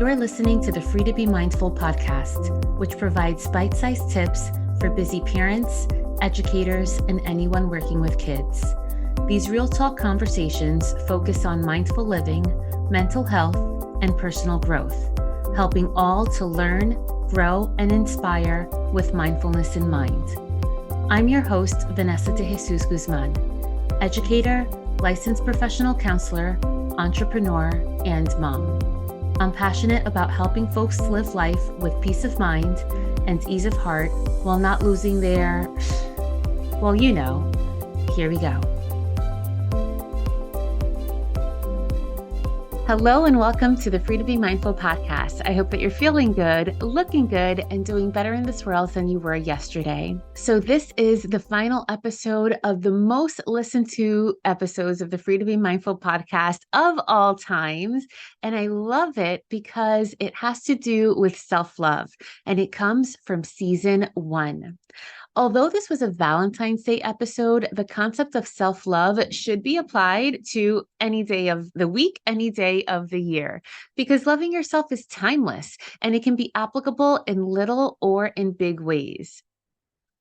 You're listening to the Free to Be Mindful podcast, which provides bite-sized tips for busy parents, educators, and anyone working with kids. These real talk conversations focus on mindful living, mental health, and personal growth, helping all to learn, grow, and inspire with mindfulness in mind. I'm your host, Vanessa de Jesus Guzman, educator, licensed professional counselor, entrepreneur, and mom. I'm passionate about helping folks live life with peace of mind and ease of heart while not losing their, well, you know, here we go. Hello and welcome to the Free to Be Mindful podcast. I hope that you're feeling good, looking good, and doing better in this world than you were yesterday. So this is the final episode of the most listened to episodes of the Free to Be Mindful podcast of all times. And I love it because it has to do with self-love, and it comes from season 1. Although this was a Valentine's Day episode, the concept of self-love should be applied to any day of the week, any day of the year, because loving yourself is timeless and it can be applicable in little or in big ways.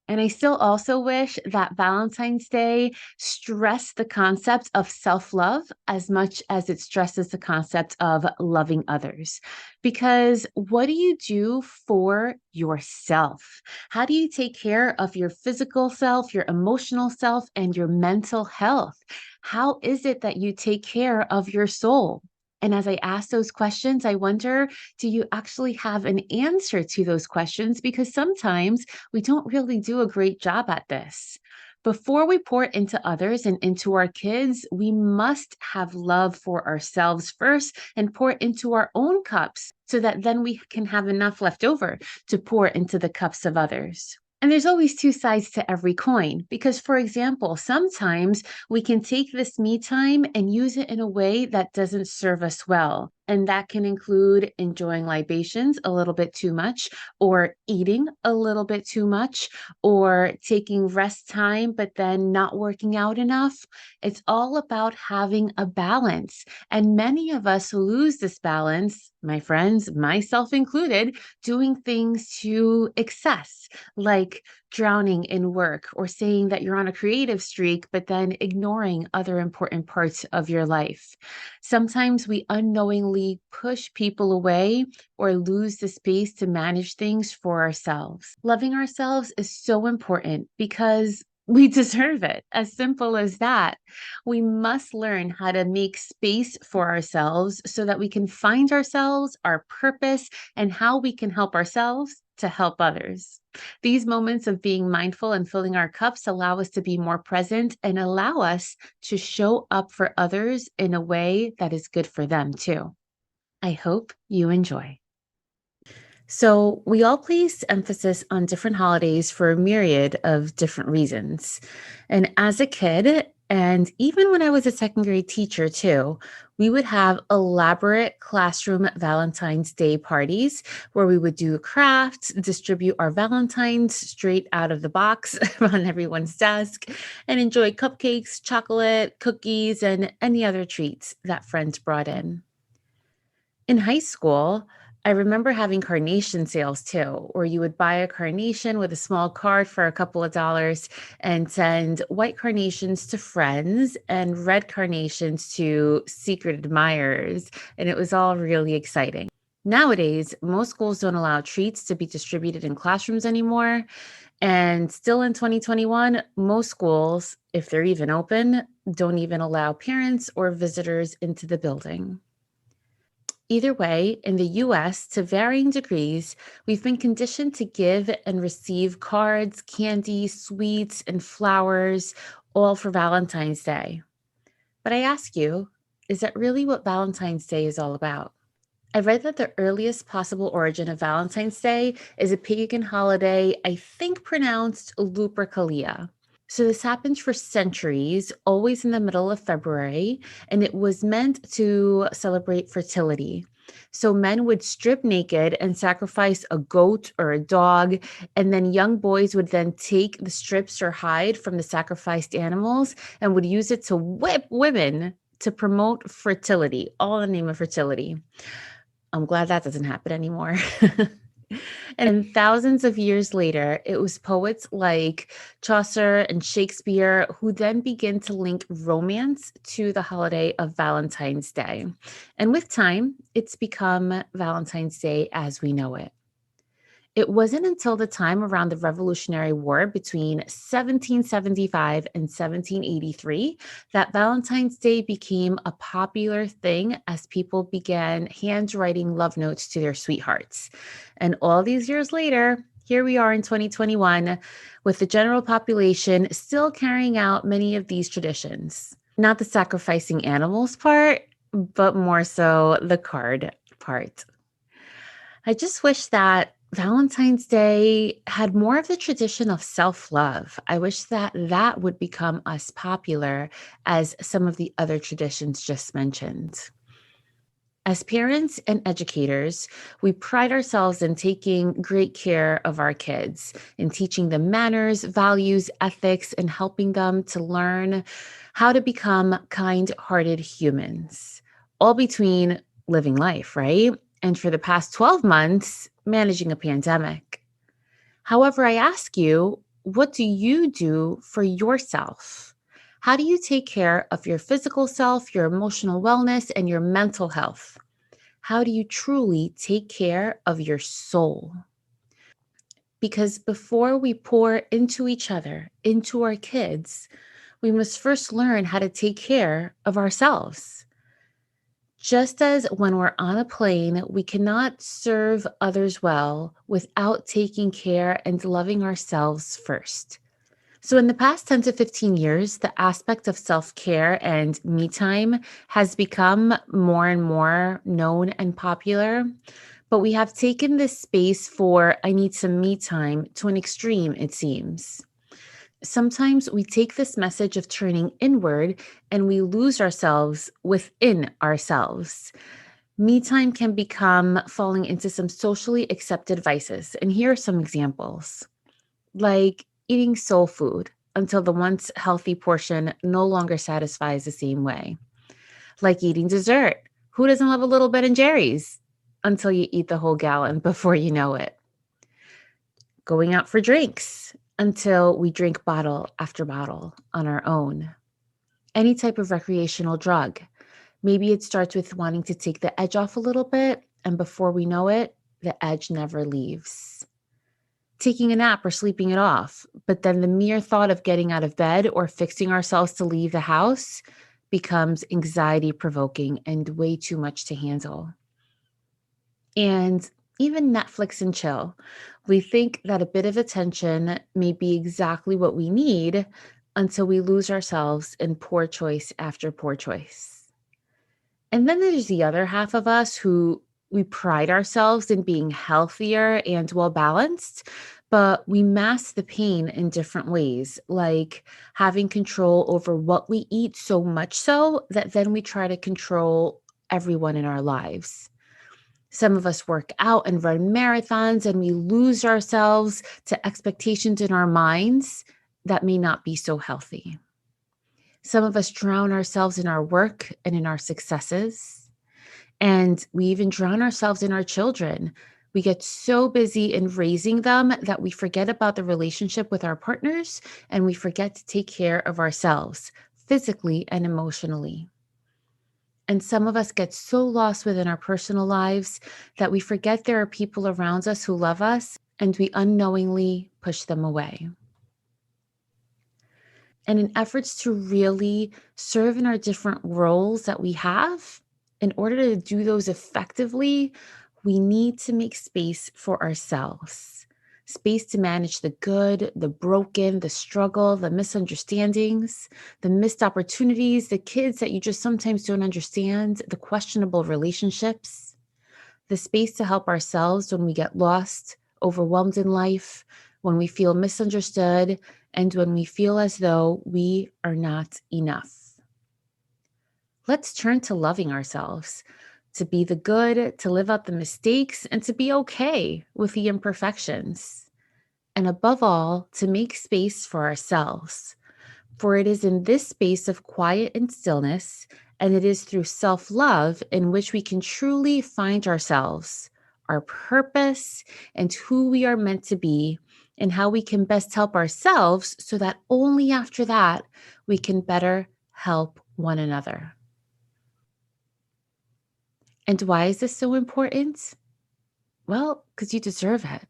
And I still also wish that Valentine's Day stressed the concept of self-love as much as it stresses the concept of loving others. Because what do you do for yourself? How do you take care of your physical self, your emotional self, and your mental health? How is it that you take care of your soul? And as I ask those questions, I wonder, do you actually have an answer to those questions? Because sometimes we don't really do a great job at this. Before we pour into others and into our kids, we must have love for ourselves first and pour into our own cups so that then we can have enough left over to pour into the cups of others. And there's always two sides to every coin because, for example, sometimes we can take this me time and use it in a way that doesn't serve us well. And that can include enjoying libations a little bit too much, or eating a little bit too much, or taking rest time, but then not working out enough. It's all about having a balance. And many of us lose this balance, my friends, myself included, doing things to excess, like drowning in work or saying that you're on a creative streak, but then ignoring other important parts of your life. Sometimes we unknowingly push people away or lose the space to manage things for ourselves. Loving ourselves is so important because we deserve it. As simple as that. We must learn how to make space for ourselves so that we can find ourselves, our purpose, and how we can help ourselves to help others. These moments of being mindful and filling our cups allow us to be more present and allow us to show up for others in a way that is good for them too. I hope you enjoy. So we all place emphasis on different holidays for a myriad of different reasons. And as a kid, and even when I was a second grade teacher too, we would have elaborate classroom Valentine's Day parties where we would do crafts, distribute our Valentines straight out of the box on everyone's desk, and enjoy cupcakes, chocolate, cookies, and any other treats that friends brought in. In high school, I remember having carnation sales too, where you would buy a carnation with a small card for a couple of dollars and send white carnations to friends and red carnations to secret admirers. And it was all really exciting. Nowadays, most schools don't allow treats to be distributed in classrooms anymore. And still in 2021, most schools, if they're even open, don't even allow parents or visitors into the building. Either way, in the US, to varying degrees, we've been conditioned to give and receive cards, candy, sweets, and flowers, all for Valentine's Day. But I ask you, is that really what Valentine's Day is all about? I read that the earliest possible origin of Valentine's Day is a pagan holiday, I think pronounced Lupercalia. So this happened for centuries, always in the middle of February, and it was meant to celebrate fertility. So men would strip naked and sacrifice a goat or a dog, and then young boys would then take the strips or hide from the sacrificed animals and would use it to whip women to promote fertility, all in the name of fertility. I'm glad that doesn't happen anymore. And thousands of years later, it was poets like Chaucer and Shakespeare who then begin to link romance to the holiday of Valentine's Day. And with time, it's become Valentine's Day as we know it. It wasn't until the time around the Revolutionary War between 1775 and 1783 that Valentine's Day became a popular thing as people began handwriting love notes to their sweethearts. And all these years later, here we are in 2021 with the general population still carrying out many of these traditions. Not the sacrificing animals part, but more so the card part. I just wish that Valentine's Day had more of the tradition of self love. I wish that that would become as popular as some of the other traditions just mentioned. As parents and educators, we pride ourselves in taking great care of our kids, in teaching them manners, values, ethics, and helping them to learn how to become kind hearted humans, all between living life, right? And for the past 12 months, managing a pandemic. However, I ask you, what do you do for yourself? How do you take care of your physical self, your emotional wellness, and your mental health? How do you truly take care of your soul? Because before we pour into each other, into our kids, we must first learn how to take care of ourselves. Just as when we're on a plane, we cannot serve others well without taking care and loving ourselves first. So, in the past 10 to 15 years, the aspect of self care and me time has become more and more known and popular. But we have taken this space for I need some me time to an extreme, it seems. Sometimes we take this message of turning inward and we lose ourselves within ourselves. Me time can become falling into some socially accepted vices. And here are some examples like eating soul food until the once healthy portion no longer satisfies the same way. Like eating dessert. Who doesn't love a little Ben and Jerry's? Until you eat the whole gallon before you know it. Going out for drinks until we drink bottle after bottle on our own. Any type of recreational drug. Maybe it starts with wanting to take the edge off a little bit, and before we know it, the edge never leaves. Taking a nap or sleeping it off, but then the mere thought of getting out of bed or fixing ourselves to leave the house becomes anxiety provoking and way too much to handle. And even Netflix and chill. We think that a bit of attention may be exactly what we need until we lose ourselves in poor choice after poor choice. And then there's the other half of us who we pride ourselves in being healthier and well balanced, but we mask the pain in different ways, like having control over what we eat so much so that then we try to control everyone in our lives. Some of us work out and run marathons, and we lose ourselves to expectations in our minds that may not be so healthy. Some of us drown ourselves in our work and in our successes, and we even drown ourselves in our children. We get so busy in raising them that we forget about the relationship with our partners, and we forget to take care of ourselves physically and emotionally. And some of us get so lost within our personal lives that we forget there are people around us who love us, and we unknowingly push them away. And in efforts to really serve in our different roles that we have, in order to do those effectively, we need to make space for ourselves. Space to manage the good, the broken, the struggle, the misunderstandings, the missed opportunities, the kids that you just sometimes don't understand, the questionable relationships, the space to help ourselves when we get lost, overwhelmed in life, when we feel misunderstood, and when we feel as though we are not enough. Let's turn to loving ourselves, to be the good, to live out the mistakes, and to be okay with the imperfections. And above all, to make space for ourselves. For it is in this space of quiet and stillness And it is through self-love in which we can truly find ourselves, our purpose, and who we are meant to be, and how we can best help ourselves so that only after that we can better help one another. And why is this so important? Well, because you deserve it.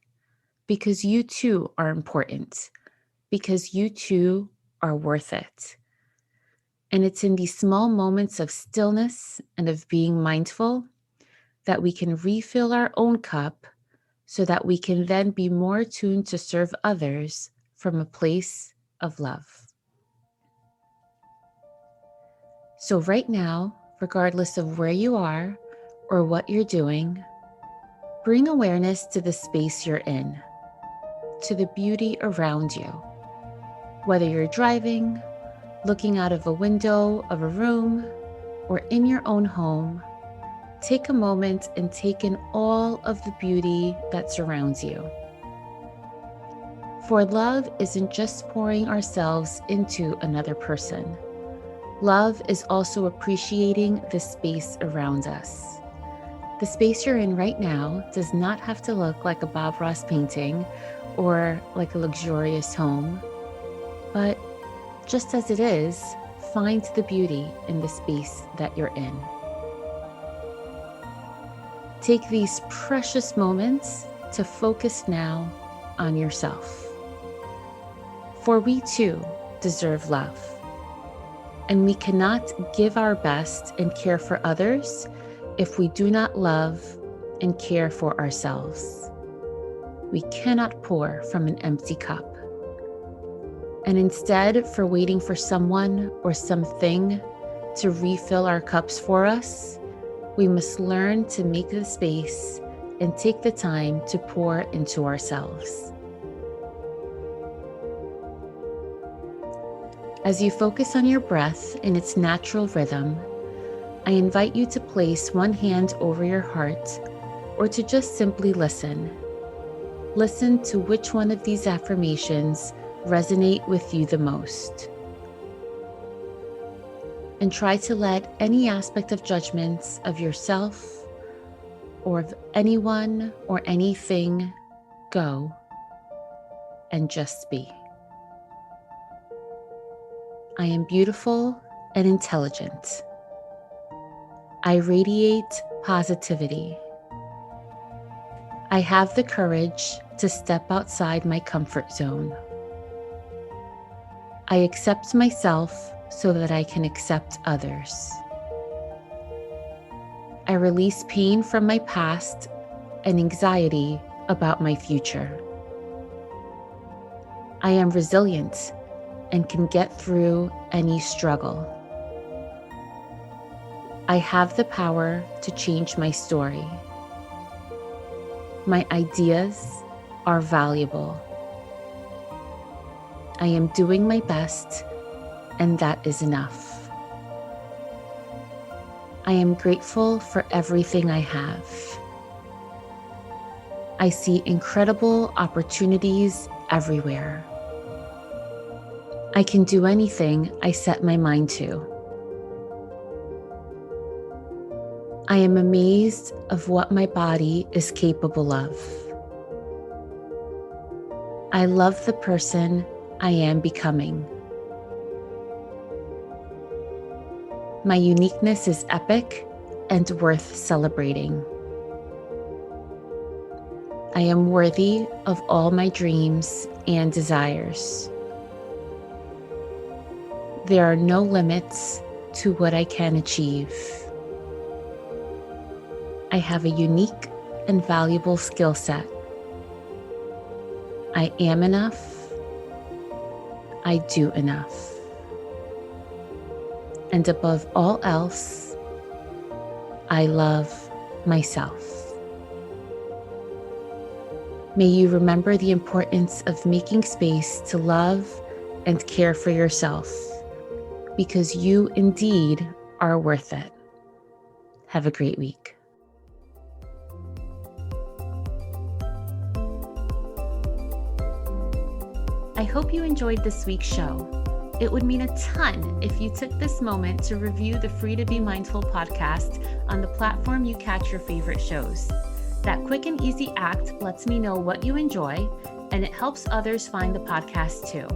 Because you too are important. Because you too are worth it. And it's in these small moments of stillness and of being mindful that we can refill our own cup so that we can then be more attuned to serve others from a place of love. So right now, regardless of where you are or what you're doing, bring awareness to the space you're in, to the beauty around you. Whether you're driving, looking out of a window of a room, or in your own home, take a moment and take in all of the beauty that surrounds you. For love isn't just pouring ourselves into another person. Love is also appreciating the space around us. The space you're in right now does not have to look like a Bob Ross painting or like a luxurious home, but just as it is, find the beauty in the space that you're in. Take these precious moments to focus now on yourself. For we too deserve love. And we cannot give our best and care for others if we do not love and care for ourselves. We cannot pour from an empty cup. And instead, for waiting for someone or something to refill our cups for us, we must learn to make the space and take the time to pour into ourselves. As you focus on your breath in its natural rhythm, I invite you to place one hand over your heart or to just simply listen. Listen to which one of these affirmations resonate with you the most. And try to let any aspect of judgments of yourself or of anyone or anything go and just be. I am beautiful and intelligent. I radiate positivity. I have the courage to step outside my comfort zone. I accept myself so that I can accept others. I release pain from my past and anxiety about my future. I am resilient and can get through any struggle. I have the power to change my story. My ideas are valuable. I am doing my best, and that is enough. I am grateful for everything I have. I see incredible opportunities everywhere. I can do anything I set my mind to. I am amazed of what my body is capable of. I love the person I am becoming. My uniqueness is epic and worth celebrating. I am worthy of all my dreams and desires. There are no limits to what I can achieve. I have a unique and valuable skill set. I am enough. I do enough. And above all else, I love myself. May you remember the importance of making space to love and care for yourself, because you indeed are worth it. Have a great week. I hope you enjoyed this week's show. It would mean a ton if you took this moment to review the Free to Be Mindful podcast on the platform you catch your favorite shows. That quick and easy act lets me know what you enjoy, and it helps others find the podcast too.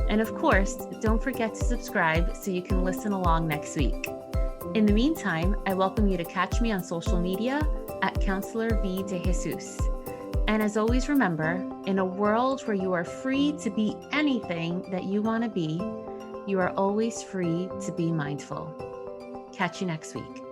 And of course, don't forget to subscribe so you can listen along next week. In the meantime, I welcome you to catch me on social media at Counselor V de Jesus. And as always, remember, in a world where you are free to be anything that you want to be, you are always free to be mindful. Catch you next week.